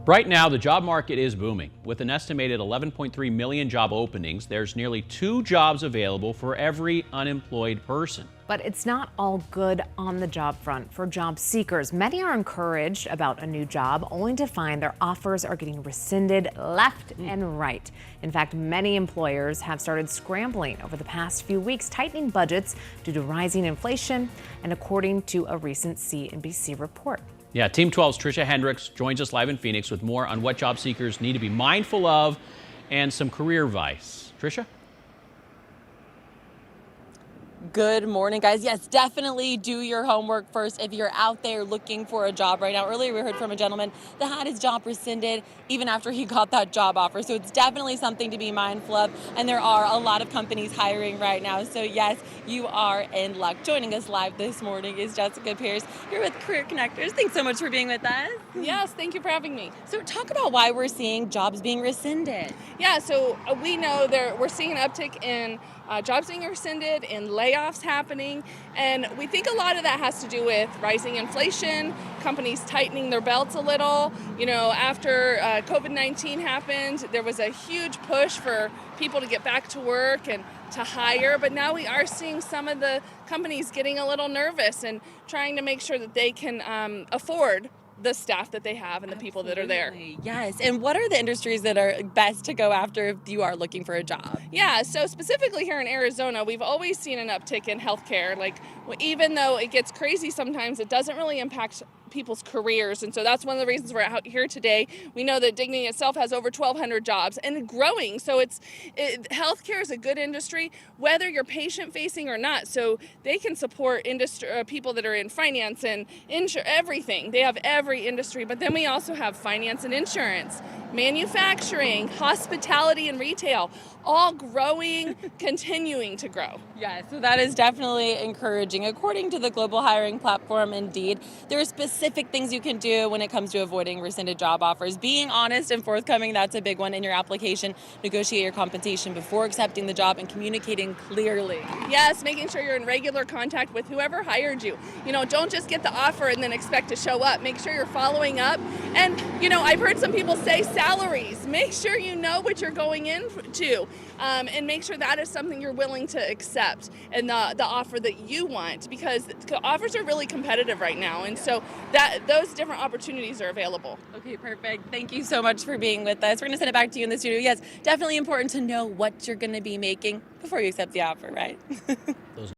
Right now, the job market is booming. With an estimated 11.3 million job openings, there's nearly 2 jobs available for every unemployed person. But it's not all good on the job front for job seekers. Many are encouraged about a new job, only to find their offers are getting rescinded left and right. In fact, many employers have started scrambling over the past few weeks, tightening budgets due to rising inflation, and according to a recent CNBC report. Yeah, Team 12's Tricia Hendricks joins us live in Phoenix with more on what job seekers need to be mindful of and some career advice. Tricia? Good morning, guys. Yes, definitely do your homework first if you're out there looking for a job right now. Earlier, we heard from a gentleman that had his job rescinded even after he got that job offer. So it's definitely something to be mindful of. And there are a lot of companies hiring right now. So yes, you are in luck. Joining us live this morning is Jessica Pierce here with Career Connectors. Thanks so much for being with us. Yes, thank you for having me. So talk about why we're seeing jobs being rescinded. Yeah, so we know we're seeing an uptick in jobs being rescinded, in layoffs happening, and we think a lot of that has to do with rising inflation, companies tightening their belts a little. You know, after COVID-19 happened, there was a huge push for people to get back to work and to hire, but now we are seeing some of the companies getting a little nervous and trying to make sure that they can afford the staff that they have and the people that are there. Yes. And what are the industries that are best to go after if you are looking for a job? Yeah, so specifically here in Arizona, we've always seen an uptick in healthcare. Like, even though it gets crazy sometimes, it doesn't really impact people's careers. And so that's one of the reasons we're out here today. We know that Dignity itself has over 1,200 jobs and growing. So healthcare is a good industry, whether you're patient facing or not. So they can support people that are in finance and everything. They have every industry. But then we also have finance and insurance, manufacturing, hospitality and retail, all growing, continuing to grow. Yeah, so that is definitely encouraging. According to the global hiring platform Indeed, there are specific things you can do when it comes to avoiding rescinded job offers. Being honest and forthcoming, that's a big one in your application. Negotiate your compensation before accepting the job and communicating clearly. Yes, making sure you're in regular contact with whoever hired you. You know, don't just get the offer and then expect to show up. Make sure you're following up. And, you know, I've heard some people say salaries. Make sure you know what you're going into. And make sure that is something you're willing to accept and the offer that you want, because offers are really competitive right now, and so those different opportunities are available. Okay, perfect. Thank you so much for being with us. We're going to send it back to you in the studio. Yes, definitely important to know what you're going to be making before you accept the offer, right?